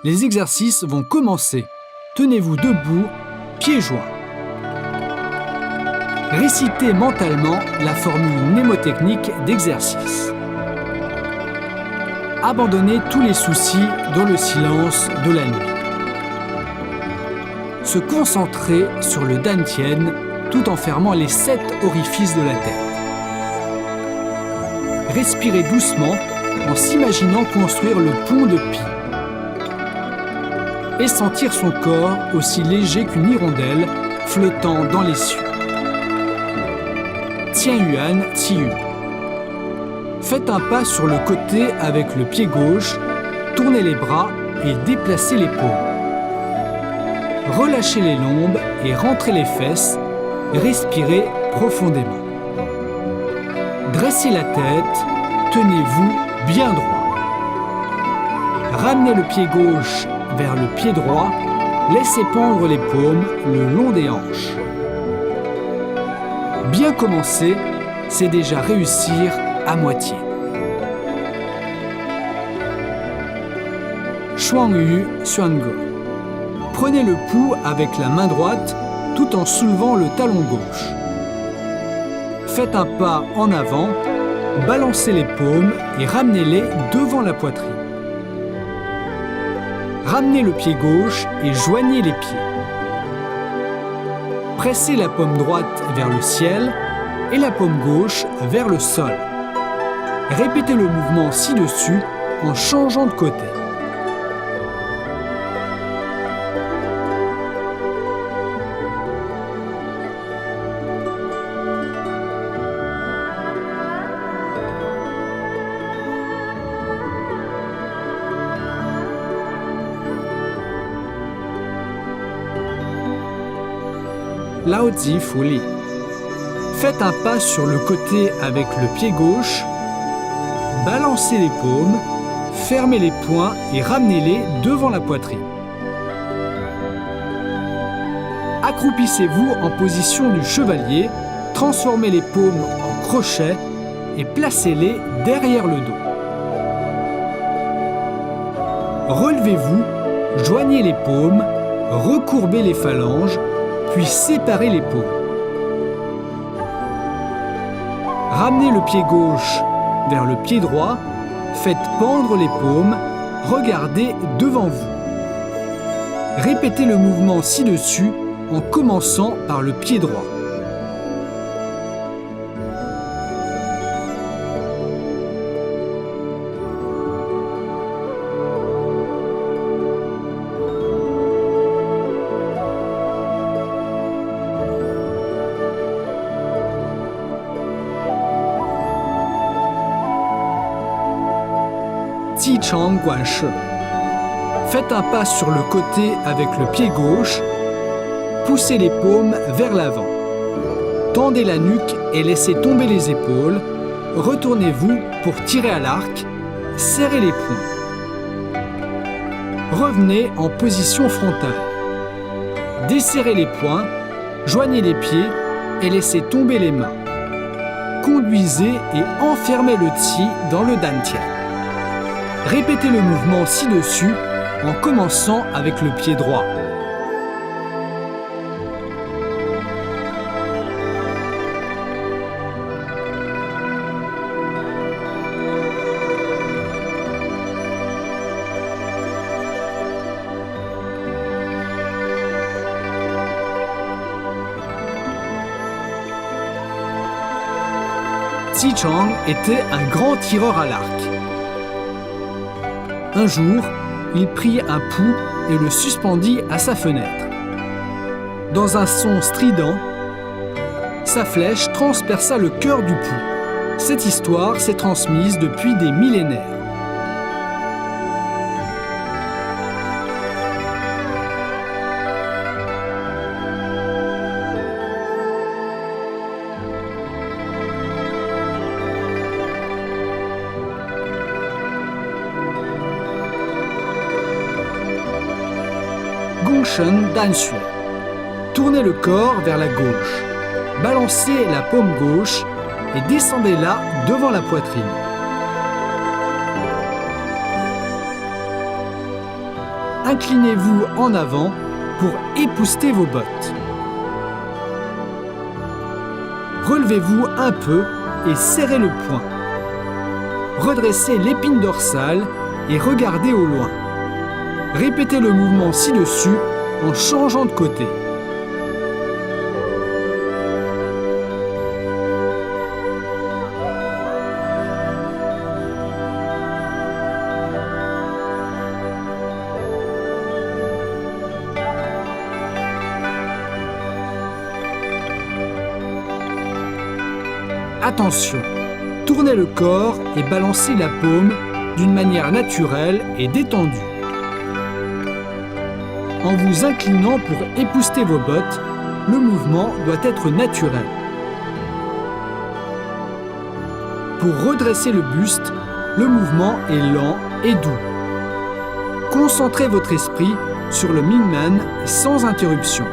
Les exercices vont commencer. Tenez-vous debout, pieds joints. Récitez mentalement la formule mnémotechnique d'exercice. Abandonnez tous les soucis dans le silence de la nuit. Se concentrer sur le dantian tout en fermant les 7 orifices de la tête. Respirez doucement en s'imaginant construire le pont de Pi. Et sentir son corps aussi léger qu'une hirondelle flottant dans les cieux. Tian Yuan Qiyu. Faites un pas sur le côté avec le pied gauche, tournez les bras et déplacez les paumes. Relâchez les lombes et rentrez les fesses, respirez profondément. Dressez la tête, tenez-vous bien droit. Ramenez le pied gauche vers le pied droit, laissez pendre les paumes le long des hanches. Bien commencer, c'est déjà réussir à moitié. Shuangyu Xuange. Prenez le pouls avec la main droite tout en soulevant le talon gauche. Faites un pas en avant, balancez les paumes et ramenez-les devant la poitrine. Ramenez le pied gauche et joignez les pieds. Pressez la paume droite vers le ciel et la paume gauche vers le sol. Répétez le mouvement ci-dessus en changeant de côté. Lao Zi Fu Li. Faites un pas sur le côté avec le pied gauche, balancez les paumes, fermez les poings et ramenez-les devant la poitrine. Accroupissez-vous en position du chevalier, transformez les paumes en crochets et placez-les derrière le dos. Relevez-vous, joignez les paumes, recourbez les phalanges, puis séparez les paumes. Ramenez le pied gauche vers le pied droit, faites pendre les paumes, regardez devant vous. Répétez le mouvement ci-dessus en commençant par le pied droit. Ji Chang Guan Shi. Faites un pas sur le côté avec le pied gauche, poussez les paumes vers l'avant. Tendez la nuque et laissez tomber les épaules. Retournez-vous pour tirer à l'arc, serrez les poings. Revenez en position frontale. Desserrez les poings, joignez les pieds et laissez tomber les mains. Conduisez et enfermez le Qi dans le dantian. Répétez le mouvement ci-dessus en commençant avec le pied droit. Ji Chang était un grand tireur à l'arc. Un jour, il prit un pouls et le suspendit à sa fenêtre. Dans un son strident, sa flèche transperça le cœur du pouls. Cette histoire s'est transmise depuis des millénaires. Gongsheng Danxue. Tournez le corps vers la gauche. Balancez la paume gauche et descendez-la devant la poitrine. inclinez-vous en avant pour épousseter vos bottes. Relevez-vous un peu et serrez le poing. Redressez l'épine dorsale et regardez au loin. Répétez le mouvement ci-dessus en changeant de côté. Attention, tournez le corps et balancez la paume d'une manière naturelle et détendue. En vous inclinant pour épousseter vos bottes, le mouvement doit être naturel. Pour redresser le buste, le mouvement est lent et doux. Concentrez votre esprit sur le Mingmen sans interruption.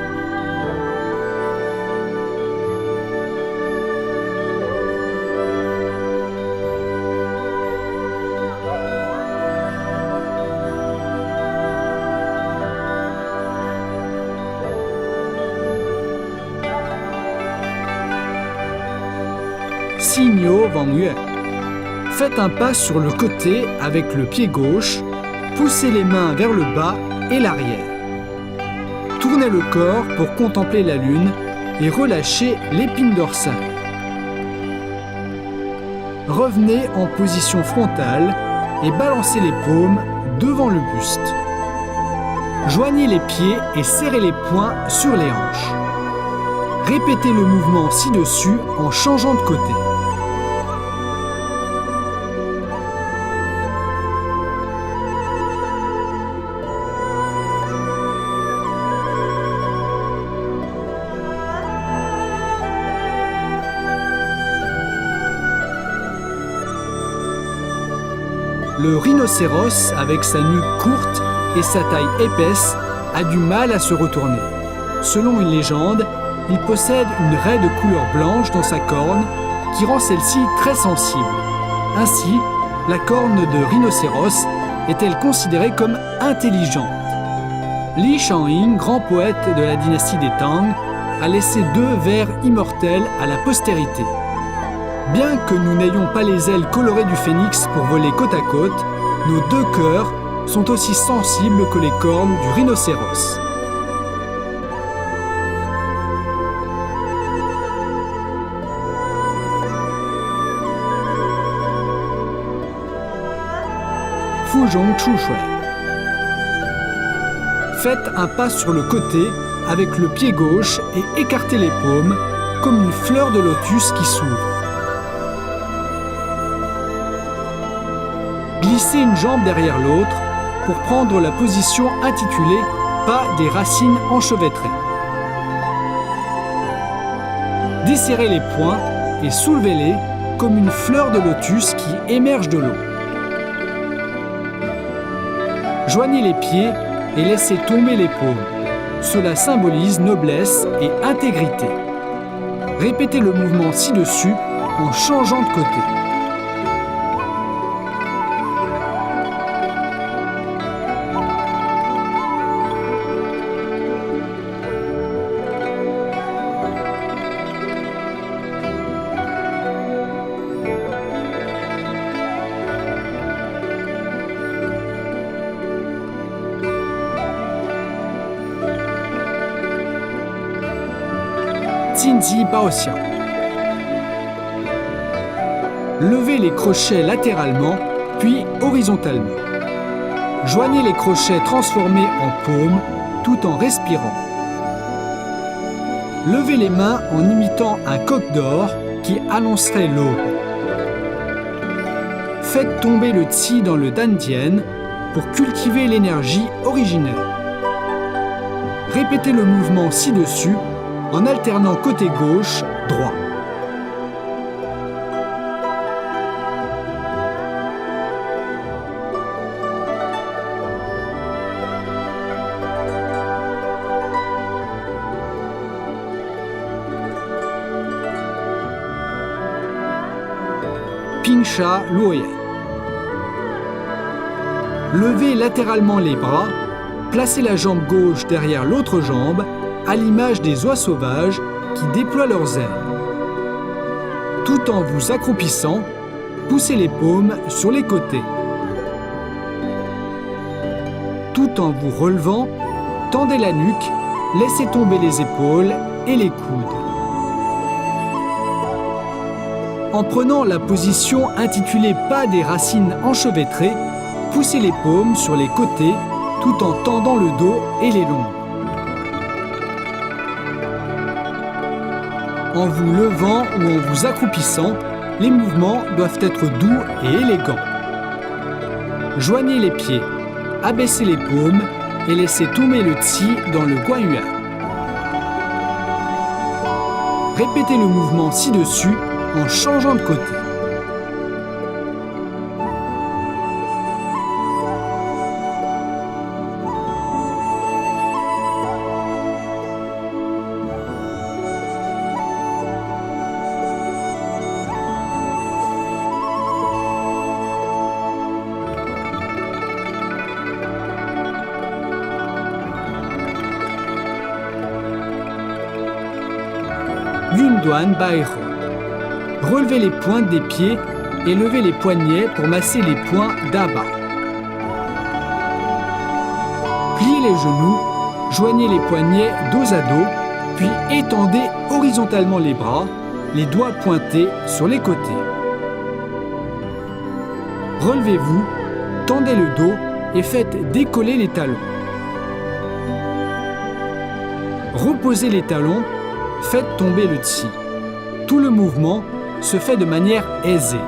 Sinyo Wang Yue. Faites un pas sur le côté avec le pied gauche, poussez les mains vers le bas et l'arrière. Tournez le corps pour contempler la lune et relâchez l'épine dorsale. Revenez en position frontale et balancez les paumes devant le buste. Joignez les pieds et serrez les poings sur les hanches. Répétez le mouvement ci-dessus en changeant de côté. Le rhinocéros, avec sa nuque courte et sa taille épaisse, a du mal à se retourner. Selon une légende, il possède une raie de couleur blanche dans sa corne qui rend celle-ci très sensible. Ainsi, la corne de rhinocéros est-elle considérée comme intelligente. Li Shanying, grand poète de la dynastie des Tang, a laissé 2 vers immortels à la postérité. Bien que nous n'ayons pas les ailes colorées du phénix pour voler côte à côte, nos 2 cœurs sont aussi sensibles que les cornes du rhinocéros. Fuzhong Chushui. Faites un pas sur le côté avec le pied gauche et écartez les paumes comme une fleur de lotus qui s'ouvre. Glissez une jambe derrière l'autre pour prendre la position intitulée « Pas des racines enchevêtrées ». Desserrez les poings et soulevez-les comme une fleur de lotus qui émerge de l'eau. Joignez les pieds et laissez tomber les paumes. Cela symbolise noblesse et intégrité. Répétez le mouvement ci-dessus en changeant de côté. Xinzi Baoxian. Levez les crochets latéralement, puis horizontalement. Joignez les crochets transformés en paumes tout en respirant. Levez les mains en imitant un coq d'or qui annoncerait l'aube. Faites tomber le Qi dans le Dantian pour cultiver l'énergie originelle. Répétez le mouvement ci-dessus en alternant côté gauche, droit. Pingsha Luoyan. Levez latéralement les bras, Placez la jambe gauche derrière l'autre jambe, à l'image des oies sauvages qui déploient leurs ailes. Tout en vous accroupissant, poussez les paumes sur les côtés. Tout en vous relevant, tendez la nuque, laissez tomber les épaules et les coudes. En prenant la position intitulée Pas des racines enchevêtrées, poussez les paumes sur les côtés tout en tendant le dos et les lombes. En vous levant ou en vous accroupissant, les mouvements doivent être doux et élégants. Joignez les pieds, abaissez les paumes et laissez tomber le tsi dans le guanyuan. Répétez le mouvement ci-dessus en changeant de côté. Yunduan Bairo. Relevez les pointes des pieds et levez les poignets pour masser les points d'Aba. Pliez les genoux, joignez les poignets dos à dos, puis étendez horizontalement les bras, les doigts pointés sur les côtés. Relevez-vous, tendez le dos et faites décoller les talons. Reposez les talons, faites tomber le tsi. Tout le mouvement se fait de manière aisée.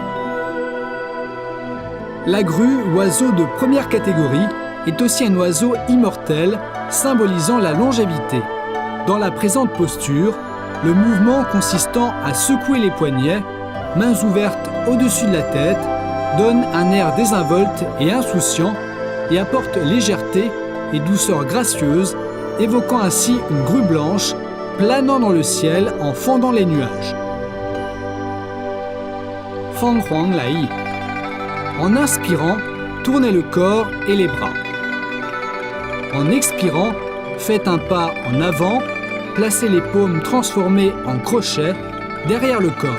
La grue, oiseau de première catégorie, est aussi un oiseau immortel, symbolisant la longévité. Dans la présente posture, le mouvement consistant à secouer les poignets, mains ouvertes au-dessus de la tête, donne un air désinvolte et insouciant et apporte légèreté et douceur gracieuse, évoquant ainsi une grue blanche planant dans le ciel en fendant les nuages. Fang Huang Lai. En inspirant, tournez le corps et les bras. En expirant, faites un pas en avant, placez les paumes transformées en crochets derrière le corps.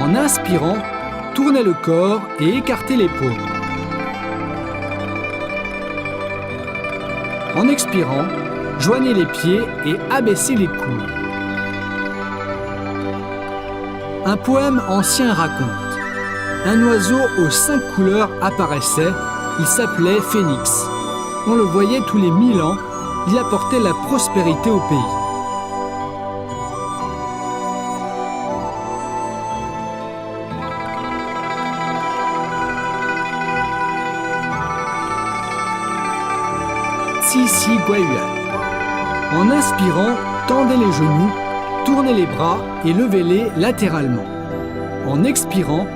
En inspirant, tournez le corps et écartez les paumes. En expirant, joignez les pieds et abaissez les coudes. Un poème ancien raconte: un oiseau aux 5 couleurs apparaissait, il s'appelait Phénix. On le voyait tous les 1000 ans, il apportait la prospérité au pays. Tsi Guayuan. En inspirant, tendez les genoux, tournez les bras et levez-les latéralement. En expirant,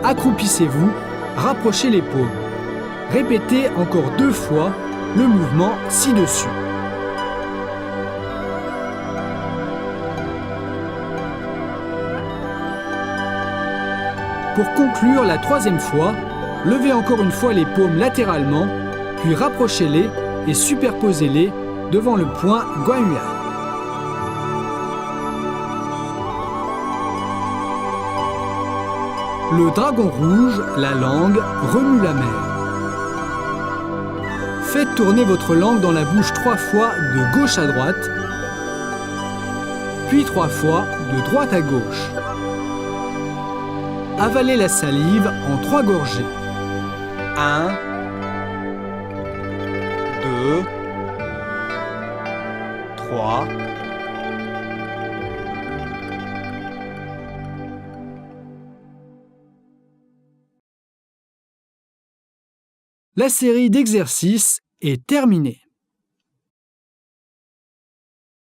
accroupissez-vous, rapprochez les paumes. Répétez encore 2 fois le mouvement ci-dessus. Pour conclure la 3e fois, levez encore une fois les paumes latéralement, puis rapprochez-les et superposez-les devant le point Guanyuan. Le dragon rouge, la langue, remue la mer. Faites tourner votre langue dans la bouche 3 fois de gauche à droite, puis 3 fois de droite à gauche. Avalez la salive en 3 gorgées. 1, 2, 3. La série d'exercices est terminée.